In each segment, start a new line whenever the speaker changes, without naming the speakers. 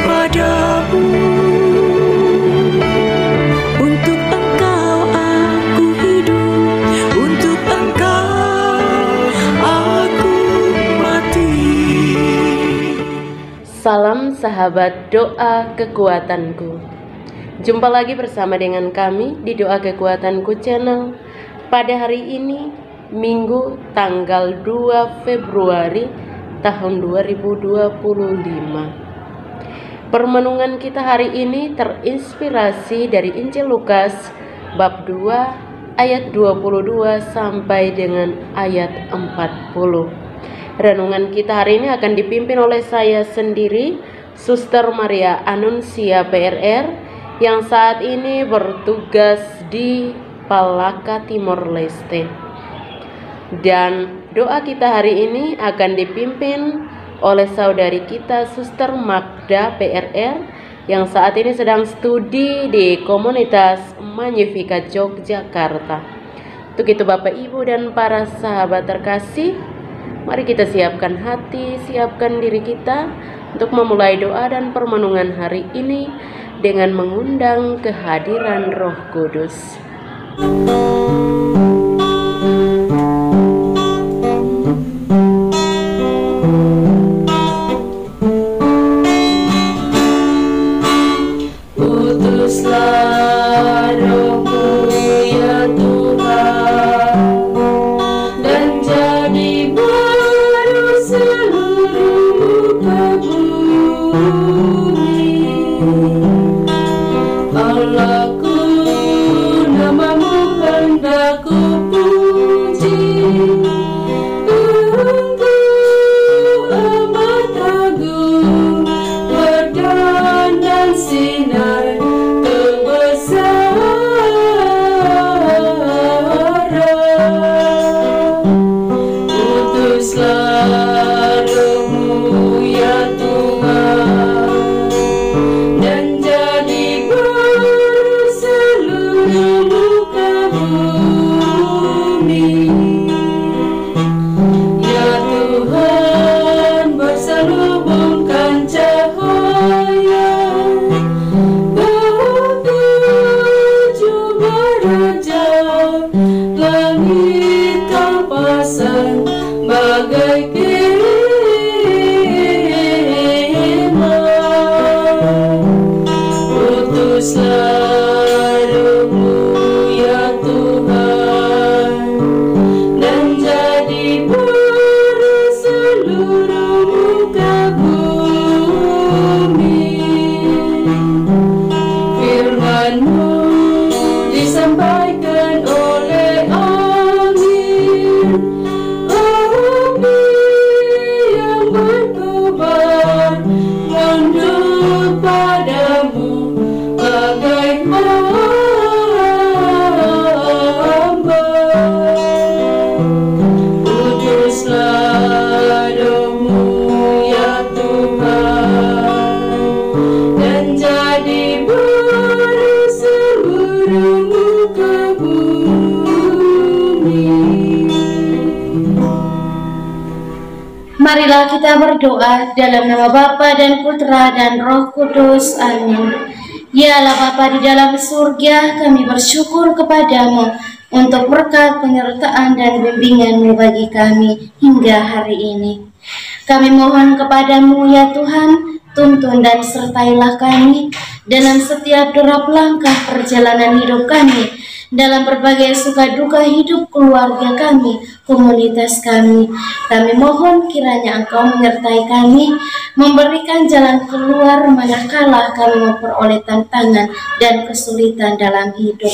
padamu. Untuk Engkau aku hidup, untuk Engkau aku mati.
Salam sahabat doa kekuatanku. Jumpa lagi bersama dengan kami di Doa Kekuatanku Channel pada hari ini, Minggu tanggal 2 Februari tahun 2025. Permenungan kita hari ini terinspirasi dari Injil Lukas bab 2 ayat 22 sampai dengan ayat 40. Renungan kita hari ini akan dipimpin oleh saya sendiri, Suster Maria Anuncia PRR, yang saat ini bertugas di Palaka Timor Leste. Dan doa kita hari ini akan dipimpin oleh saudari kita Suster Magda PRR yang saat ini sedang studi di komunitas Magnificat Yogyakarta. Untuk itu Bapak Ibu dan para sahabat terkasih, mari kita siapkan hati, siapkan diri kita untuk memulai doa dan permenungan hari ini dengan mengundang kehadiran Roh Kudus.
Utuslah Roh-Mu ya Tuhan, dan jadi baru seluruh muka bumi. Allahku, nama-Mu hendak ku puji. Engkau amat agung, berdan dan sinar kebesaran. Utuslah Roh-Mu ya Tuhan, dan jadi baru seluruh muka bumi. Ya Tuhan, berselubungkan cahaya ketujuh raja, langit Kau pasang bagai kemah. Utuslah Roh-Mu ya Tuhan, dan jadi baru seluruh muka bumi. Firman-Mu disampaikan oleh angin, api yang berkobar menunduk padamu bagai hamba. Utuslah Roh-Mu ya Tuhan, dan jadi baru seluruh muka bumi.
Marilah kita berdoa dalam nama Bapa dan Putra dan Roh Kudus. Amin. Ya Allah Bapa di dalam surga, kami bersyukur kepadamu untuk berkat penyertaan dan bimbingan-Mu bagi kami hingga hari ini. Kami mohon kepadamu ya Tuhan, tuntun dan sertailah kami dalam setiap derap langkah perjalanan hidup kami, dalam berbagai suka duka hidup keluarga kami, komunitas kami. Kami mohon kiranya Engkau menyertai kami, memberikan jalan keluar manakala kami memperoleh tantangan dan kesulitan dalam hidup.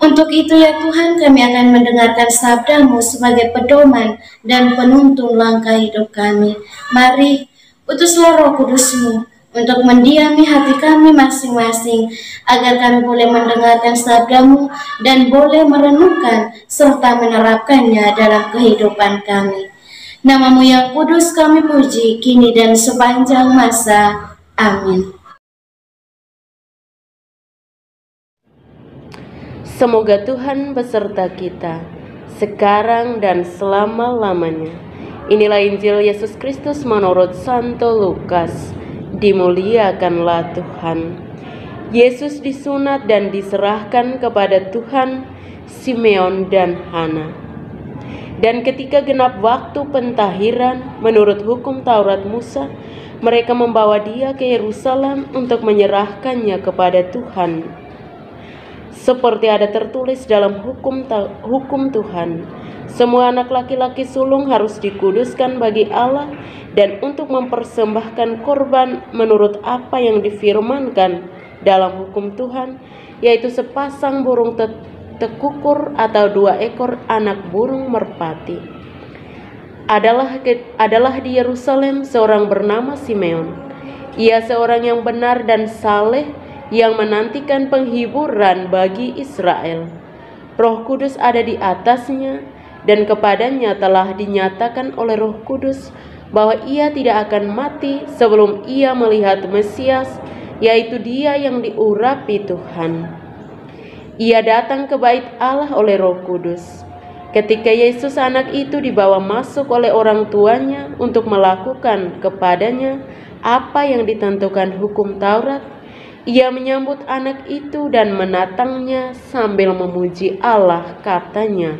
Untuk itu ya Tuhan, kami akan mendengarkan sabda-Mu sebagai pedoman dan penuntun langkah hidup kami. Mari, utuslah Roh Kudus-Mu untuk mendiami hati kami masing-masing, agar kami boleh mendengarkan sabda-Mu dan boleh merenungkan serta menerapkannya dalam kehidupan kami. Nama-Mu yang kudus kami puji, kini dan sepanjang masa. Amin.
Semoga Tuhan beserta kita, sekarang dan selama-lamanya. Inilah Injil Yesus Kristus menurut Santo Lukas. dimuliakanlah Tuhan. Yesus disunat dan diserahkan kepada Tuhan Simeon dan Hana. Dan ketika genap waktu pentahiran menurut hukum Taurat Musa, mereka membawa dia ke Yerusalem untuk menyerahkannya kepada Tuhan. Seperti ada tertulis dalam hukum Tuhan, semua anak laki-laki sulung harus dikuduskan bagi Allah dan untuk mempersembahkan korban menurut apa yang difirmankan dalam hukum Tuhan, yaitu sepasang burung tekukur atau 2 ekor anak burung merpati. Adalah di Yerusalem seorang bernama Simeon. Ia seorang yang benar dan saleh yang menantikan penghiburan bagi Israel. Roh Kudus ada di atasnya dan kepadanya telah dinyatakan oleh Roh Kudus bahwa ia tidak akan mati sebelum ia melihat Mesias, yaitu Dia yang diurapi Tuhan. Ia datang ke bait Allah oleh Roh Kudus. Ketika Yesus anak itu dibawa masuk oleh orang tuanya untuk melakukan kepadanya apa yang ditentukan hukum Taurat, ia menyambut anak itu dan menatangnya sambil memuji Allah, katanya,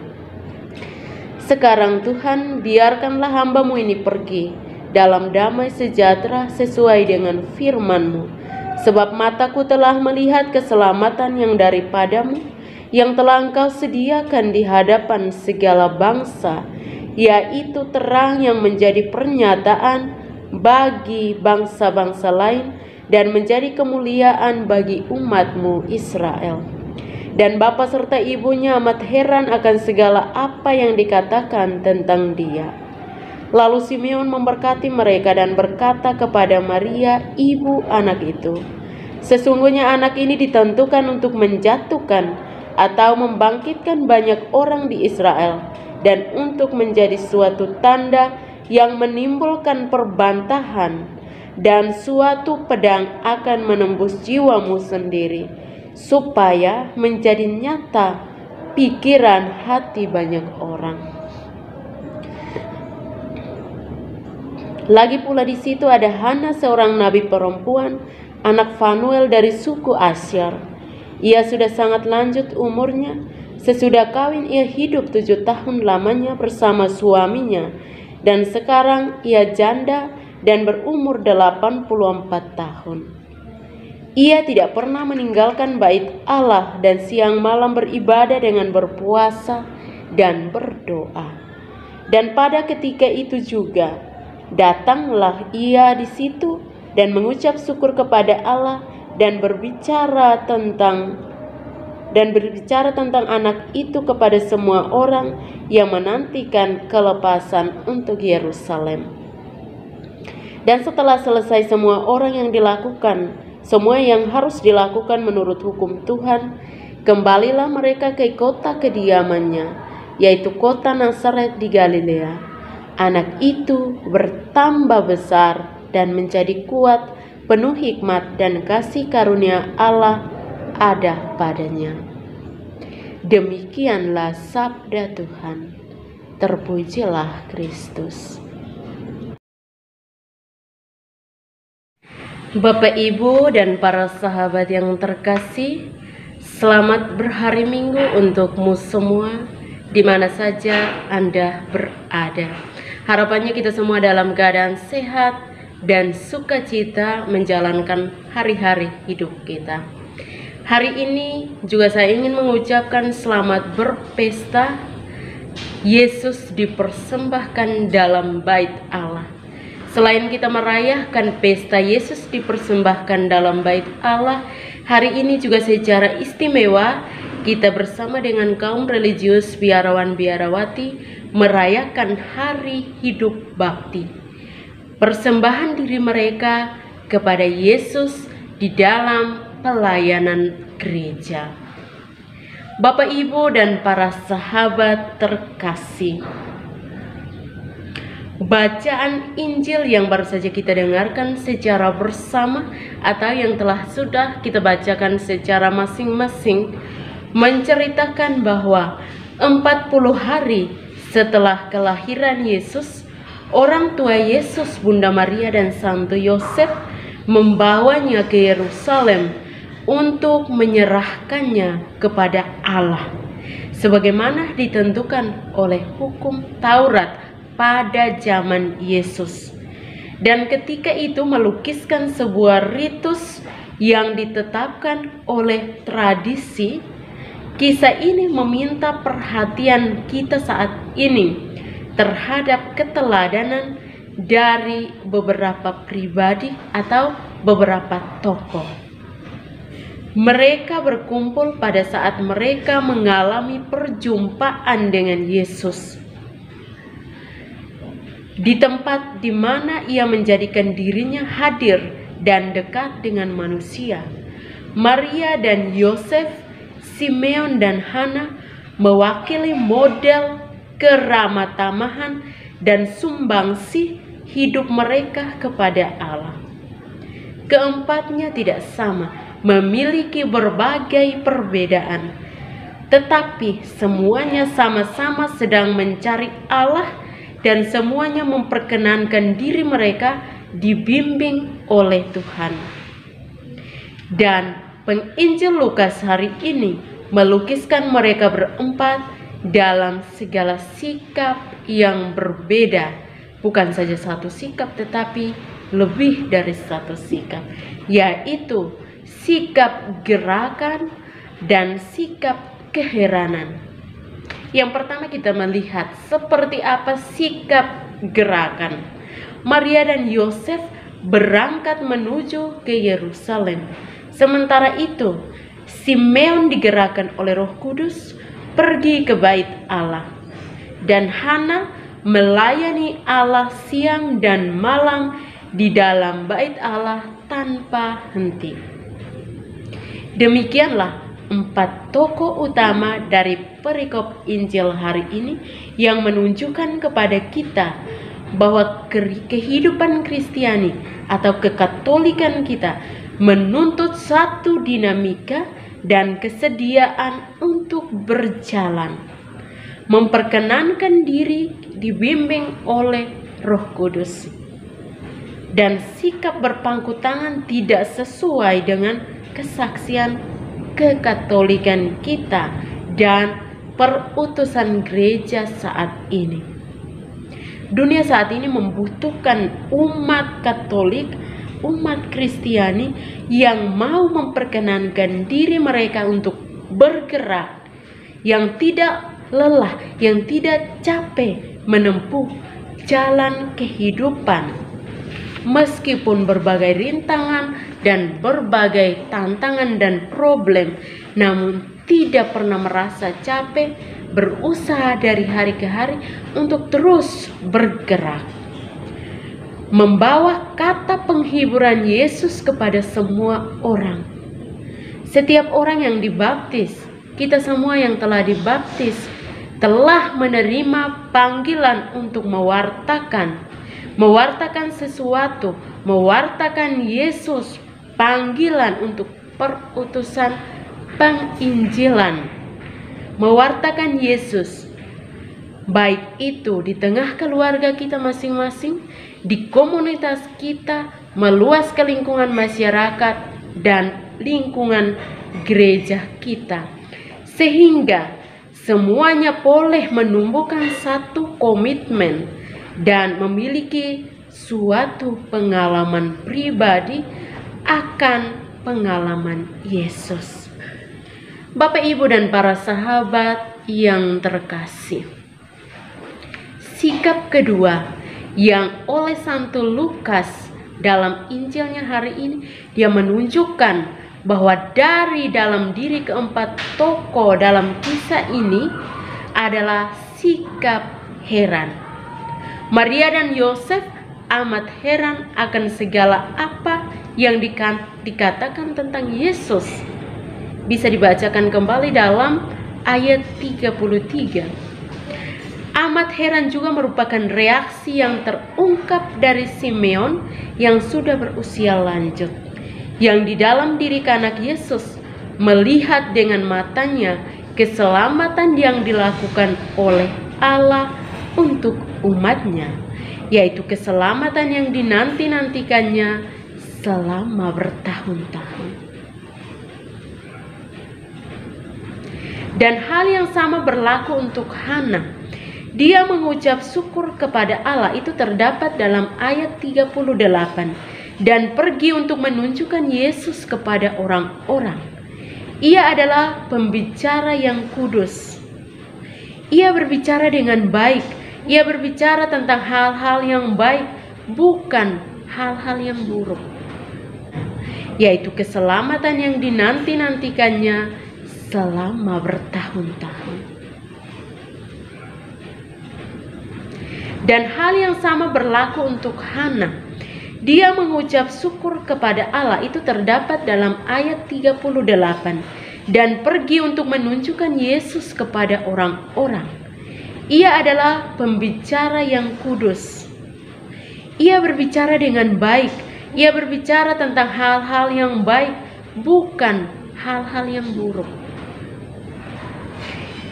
"Sekarang Tuhan, biarkanlah hamba-Mu ini pergi dalam damai sejahtera sesuai dengan firman-Mu. Sebab mataku telah melihat keselamatan yang daripada-Mu, yang telah Engkau sediakan di hadapan segala bangsa, yaitu terang yang menjadi pernyataan bagi bangsa-bangsa lain dan menjadi kemuliaan bagi umat-Mu Israel." Dan bapa serta ibunya amat heran akan segala apa yang dikatakan tentang dia. Lalu Simeon memberkati mereka dan berkata kepada Maria, ibu anak itu, "Sesungguhnya anak ini ditentukan untuk menjatuhkan atau membangkitkan banyak orang di Israel, dan untuk menjadi suatu tanda yang menimbulkan perbantahan, dan suatu pedang akan menembus jiwamu sendiri, supaya menjadi nyata pikiran hati banyak orang." Lagi pula di situ ada Hana, seorang nabi perempuan, anak Fanuel dari suku Asyar. Ia sudah sangat lanjut umurnya. Sesudah kawin ia hidup 7 tahun lamanya bersama suaminya, dan sekarang ia janda dan berumur 84 tahun. Ia tidak pernah meninggalkan bait Allah dan siang malam beribadah dengan berpuasa dan berdoa. Dan pada ketika itu juga datanglah ia di situ dan mengucap syukur kepada Allah dan berbicara tentang anak itu kepada semua orang yang menantikan kelepasan untuk Yerusalem. Dan setelah selesai semua yang harus dilakukan menurut hukum Tuhan, kembalilah mereka ke kota kediamannya, yaitu kota Nazaret di Galilea. Anak itu bertambah besar dan menjadi kuat, penuh hikmat dan kasih karunia Allah ada padanya. Demikianlah sabda Tuhan. Terpujilah Kristus. Bapak, Ibu, dan para sahabat yang terkasih, selamat berhari Minggu untukmu semua, di mana saja Anda berada. Harapannya kita semua dalam keadaan sehat dan sukacita menjalankan hari-hari hidup kita. Hari ini juga saya ingin mengucapkan selamat berpesta. Yesus dipersembahkan dalam bait Allah. Selain kita merayakan pesta Yesus dipersembahkan dalam bait Allah, hari ini juga secara istimewa kita bersama dengan kaum religius biarawan-biarawati merayakan hari hidup bakti. Persembahan diri mereka kepada Yesus di dalam pelayanan gereja. Bapak, Ibu, dan para sahabat terkasih, bacaan Injil yang baru saja kita dengarkan secara bersama atau yang sudah kita bacakan secara masing-masing menceritakan bahwa 40 hari setelah kelahiran Yesus, orang tua Yesus, Bunda Maria dan Santo Yosef membawanya ke Yerusalem untuk menyerahkannya kepada Allah, sebagaimana ditentukan oleh hukum Taurat pada zaman Yesus. Dan ketika itu melukiskan sebuah ritus yang ditetapkan oleh tradisi. Kisah ini meminta perhatian kita saat ini terhadap keteladanan dari beberapa pribadi atau beberapa tokoh. Mereka berkumpul pada saat mereka mengalami perjumpaan dengan Yesus, di tempat di mana ia menjadikan dirinya hadir dan dekat dengan manusia. Maria dan Yosef, Simeon dan Hana mewakili model keramatamahan dan sumbangsih hidup mereka kepada Allah. Keempatnya tidak sama, memiliki berbagai perbedaan, tetapi semuanya sama-sama sedang mencari Allah dan semuanya memperkenankan diri mereka dibimbing oleh Tuhan. Dan penginjil Lukas hari ini melukiskan mereka berempat dalam segala sikap yang berbeda. Bukan saja satu sikap, tetapi lebih dari satu sikap, yaitu sikap gerakan dan sikap keheranan. Yang pertama kita melihat seperti apa sikap gerakan. Maria dan Yosef berangkat menuju ke Yerusalem. Sementara itu, Simeon digerakkan oleh Roh Kudus pergi ke bait Allah. Dan Hana melayani Allah siang dan malam di dalam bait Allah tanpa henti. Demikianlah 4 tokoh utama dari perikop Injil hari ini yang menunjukkan kepada kita bahwa kehidupan Kristiani atau kekatolikan kita menuntut satu dinamika dan kesediaan untuk berjalan, memperkenankan diri dibimbing oleh Roh Kudus, dan sikap berpangku tangan tidak sesuai dengan kesaksian kekatolikan kita dan perutusan gereja saat ini. Dunia saat ini membutuhkan umat Katolik, umat Kristiani yang mau memperkenankan diri mereka untuk bergerak, yang tidak lelah, yang tidak capek menempuh jalan kehidupan. Meskipun berbagai rintangan dan berbagai tantangan dan problem, namun tidak pernah merasa capek, berusaha dari hari ke hari untuk terus bergerak, membawa kata penghiburan Yesus kepada semua orang. Setiap orang yang dibaptis, kita semua yang telah dibaptis, telah menerima panggilan untuk mewartakan sesuatu, mewartakan Yesus, panggilan untuk perutusan penginjilan, mewartakan Yesus, baik itu di tengah keluarga kita masing-masing, di komunitas kita, meluas ke lingkungan masyarakat dan lingkungan gereja kita, sehingga semuanya boleh menumbuhkan satu komitmen dan memiliki suatu pengalaman pribadi akan pengalaman Yesus. Bapak, Ibu, dan para sahabat yang terkasih, sikap kedua yang oleh Santo Lukas dalam Injilnya hari ini, dia menunjukkan bahwa dari dalam diri keempat tokoh dalam kisah ini adalah sikap heran. Maria dan Yosef amat heran akan segala apa yang dikatakan tentang Yesus. Bisa dibacakan kembali dalam ayat 33. Amat heran juga merupakan reaksi yang terungkap dari Simeon yang sudah berusia lanjut, yang di dalam diri anak Yesus melihat dengan matanya keselamatan yang dilakukan oleh Allah untuk umatnya, yaitu keselamatan yang dinanti-nantikannya selama bertahun-tahun. Dan hal yang sama berlaku untuk Hana. Dia mengucap syukur kepada Allah, itu terdapat dalam ayat 38. Dan pergi untuk menunjukkan Yesus kepada orang-orang. Ia adalah pembicara yang kudus. Ia berbicara dengan baik. Ia berbicara tentang hal-hal yang baik, bukan hal-hal yang buruk. Yaitu keselamatan yang dinanti-nantikannya selama bertahun-tahun. Dan hal yang sama berlaku untuk Hana. Dia mengucap syukur kepada Allah, itu terdapat dalam ayat 38. Dan pergi untuk menunjukkan Yesus kepada orang-orang. Ia adalah pembicara yang kudus. Ia berbicara dengan baik. Ia berbicara tentang hal-hal yang baik, bukan hal-hal yang buruk.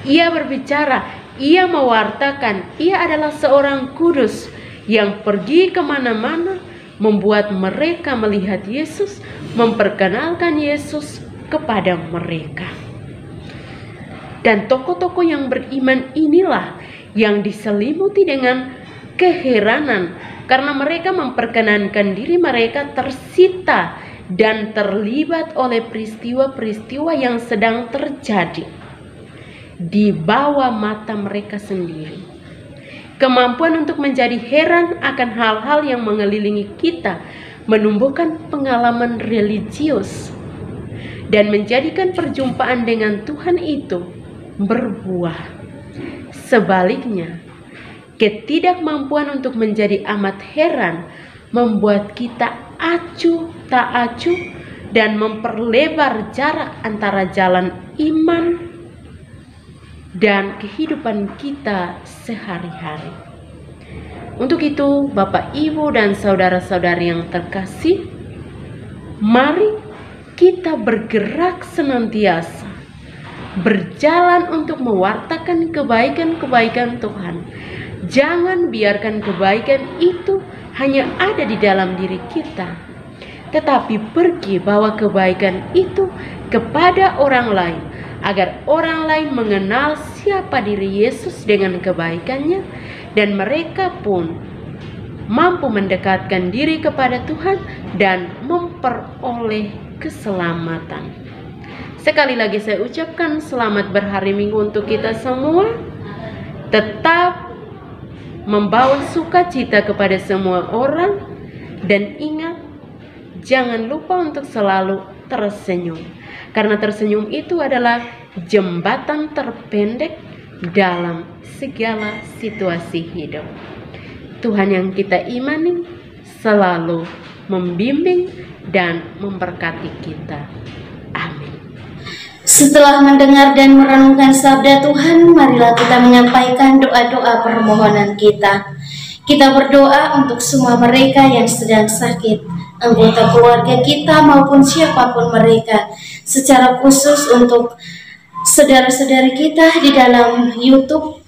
Ia berbicara, ia mewartakan, ia adalah seorang kudus yang pergi kemana-mana, membuat mereka melihat Yesus, memperkenalkan Yesus kepada mereka. Dan tokoh-tokoh yang beriman inilah yang diselimuti dengan keheranan, karena mereka memperkenankan diri mereka tersita dan terlibat oleh peristiwa-peristiwa yang sedang terjadi di bawah mata mereka sendiri. Kemampuan untuk menjadi heran akan hal-hal yang mengelilingi kita menumbuhkan pengalaman religius dan menjadikan perjumpaan dengan Tuhan itu berbuah. Sebaliknya, ketidakmampuan untuk menjadi amat heran membuat kita acuh tak acuh dan memperlebar jarak antara jalan iman dan kehidupan kita sehari-hari. Untuk itu, Bapak, Ibu, dan saudara-saudari yang terkasih, mari kita bergerak senantiasa, berjalan untuk mewartakan kebaikan-kebaikan Tuhan. Jangan biarkan kebaikan itu hanya ada di dalam diri kita, tetapi pergi bawa kebaikan itu kepada orang lain, agar orang lain mengenal siapa diri Yesus dengan kebaikannya, dan mereka pun mampu mendekatkan diri kepada Tuhan dan memperoleh keselamatan. Sekali lagi saya ucapkan selamat berhari Minggu untuk kita semua. Tetap membawa sukacita kepada semua orang, dan ingat, jangan lupa untuk selalu tersenyum. Karena tersenyum itu adalah jembatan terpendek dalam segala situasi hidup. Tuhan yang kita imani selalu membimbing dan memberkati kita. Amin.
Setelah mendengar dan merenungkan sabda Tuhan, marilah kita menyampaikan doa-doa permohonan kita. Kita berdoa untuk semua mereka yang sedang sakit, anggota keluarga kita maupun siapapun mereka, secara khusus untuk saudara-saudari kita di dalam YouTube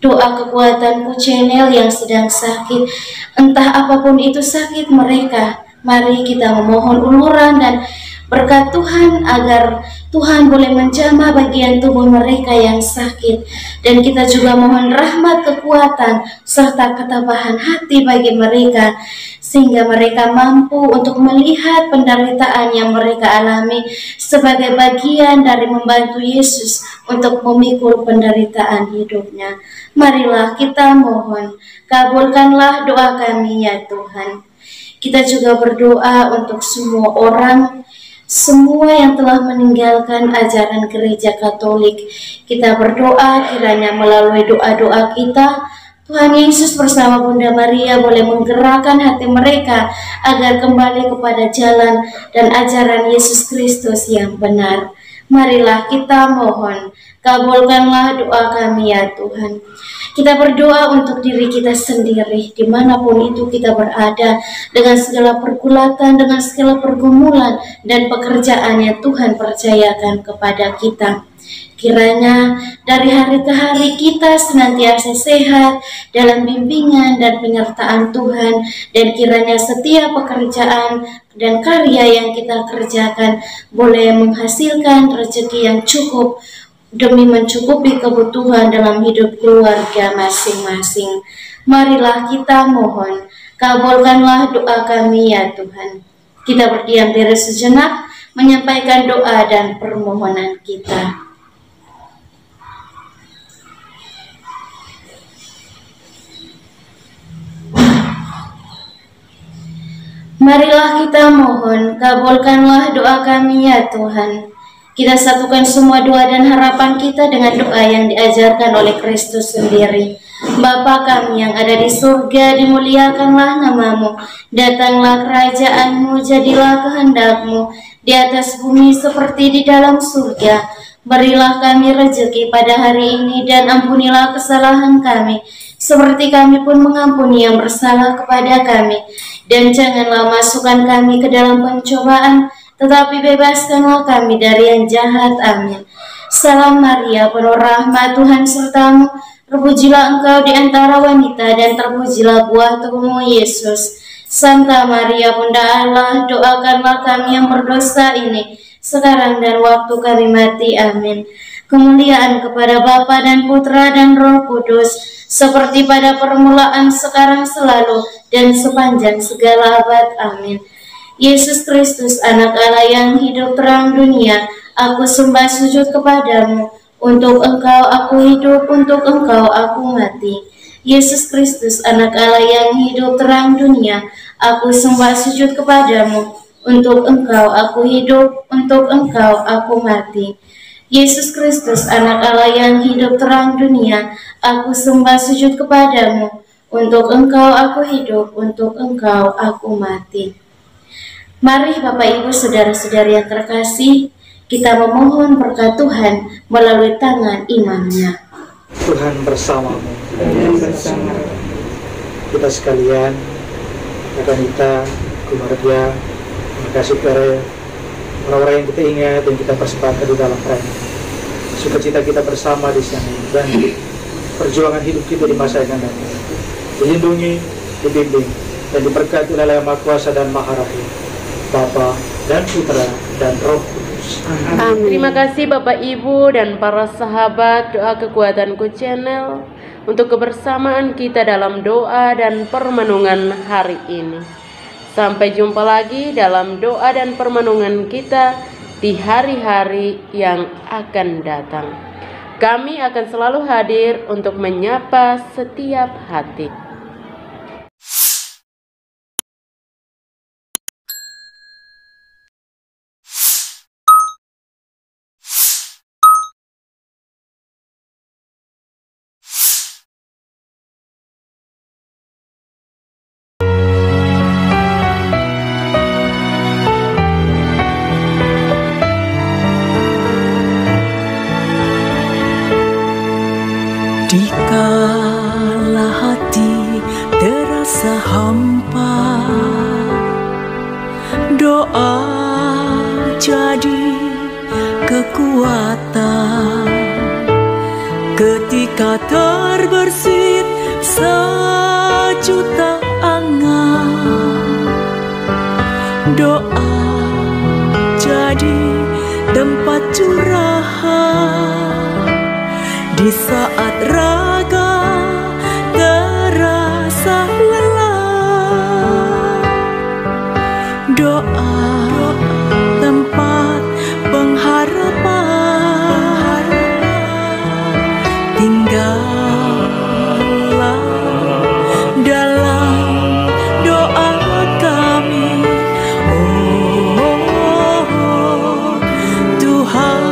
Doa Kekuatanku channel yang sedang sakit. Entah apapun itu sakit mereka, mari kita memohon uluran dan berkat Tuhan agar Tuhan boleh menjamah bagian tubuh mereka yang sakit. Dan kita juga mohon rahmat, kekuatan, serta ketabahan hati bagi mereka, sehingga mereka mampu untuk melihat penderitaan yang mereka alami sebagai bagian dari membantu Yesus untuk memikul penderitaan hidupnya. Marilah kita mohon, kabulkanlah doa kami ya Tuhan. Kita juga berdoa untuk semua orang, semua yang telah meninggalkan ajaran gereja Katolik. Kita berdoa kiranya melalui doa-doa kita, Tuhan Yesus bersama Bunda Maria boleh menggerakkan hati mereka agar kembali kepada jalan dan ajaran Yesus Kristus yang benar. Marilah kita mohon, kabulkanlah doa kami ya Tuhan. Kita berdoa untuk diri kita sendiri, dimanapun itu kita berada, dengan segala pergulatan, dengan segala pergumulan dan pekerjaan yang Tuhan percayakan kepada kita. Kiranya dari hari ke hari kita senantiasa sehat dalam bimbingan dan penyertaan Tuhan, dan kiranya setiap pekerjaan dan karya yang kita kerjakan boleh menghasilkan rezeki yang cukup demi mencukupi kebutuhan dalam hidup keluarga masing-masing. Marilah kita mohon, kabulkanlah doa kami ya Tuhan. Kita berdiam diri sejenak, menyampaikan doa dan permohonan kita. Marilah kita mohon, kabulkanlah doa kami ya Tuhan. Kita satukan semua doa dan harapan kita dengan doa yang diajarkan oleh Kristus sendiri. Bapa kami yang ada di surga, dimuliakanlah namamu. Datanglah kerajaanmu, jadilah kehendakmu di atas bumi seperti di dalam surga. Berilah kami rezeki pada hari ini dan ampunilah kesalahan kami, seperti kami pun mengampuni yang bersalah kepada kami. Dan janganlah masukkan kami ke dalam pencobaan, tetapi bebaskanlah kami dari yang jahat. Amin. Salam Maria, penuh rahmat, Tuhan sertamu. Terpujilah engkau di antara wanita, dan terpujilah buah tubuhmu, Yesus. Santa Maria, Bunda Allah, doakanlah kami yang berdosa ini, sekarang dan waktu kami mati. Amin. Kemuliaan kepada Bapa dan Putra dan Roh Kudus, seperti pada permulaan, sekarang, selalu, dan sepanjang segala abad. Amin. Yesus Kristus, anak Allah yang hidup terang dunia, aku sembah sujud kepadamu. Untuk engkau aku hidup, untuk engkau aku mati. Yesus Kristus, anak Allah yang hidup terang dunia, aku sembah sujud kepadamu. Untuk engkau aku hidup, untuk engkau aku mati. Yesus Kristus, anak Allah yang hidup terang dunia, aku sembah sujud kepadamu. Untuk engkau aku hidup, untuk engkau aku mati. Mari Bapak Ibu saudara-saudari yang terkasih, kita memohon berkat Tuhan melalui tangan imamnya.
Tuhan bersamamu. Kita sekalian, wanita, keluarga, kasih kepada orang-orang yang kita ingat dan kita persembahkan di dalam perayaan. Sukacita kita bersama di sana dan perjuangan hidup kita di masa yang akan datang. Dilindungi, dibimbing, dan diberkati oleh Yang Maha Kuasa dan Maha Rahim, Bapa dan Putra dan Roh Kudus.
Amin. Terima kasih Bapak Ibu dan para sahabat Doa Kekuatanku Channel untuk kebersamaan kita dalam doa dan permenungan hari ini. Sampai jumpa lagi dalam doa dan permenungan kita di hari-hari yang akan datang. Kami akan selalu hadir untuk menyapa setiap hati.
Dikala hati terasa hampa, doa jadi kekuatan. Ketika terbersit sejuta angan, doa jadi tempat curahan. Di saat raga terasa lelah, doa tempat pengharapan. Tinggallah dalam doa kami, oh Tuhan.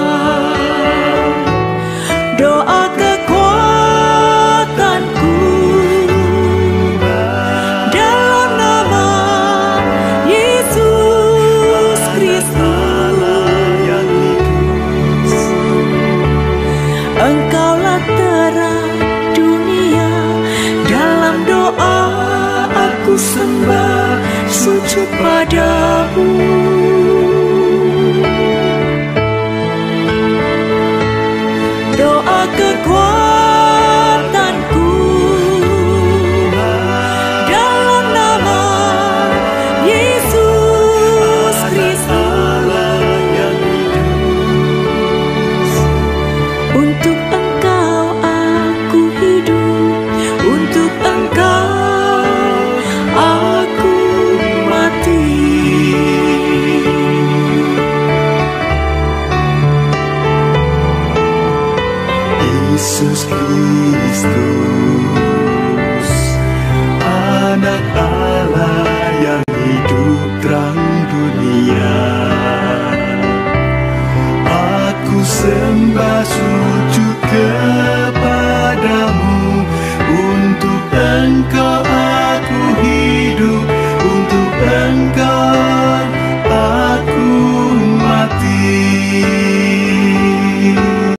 Doa kekuatanku dalam nama Yesus Kristus. Engkaulah terang dunia, dalam doa aku sembah sujud padamu. kasih-Mu.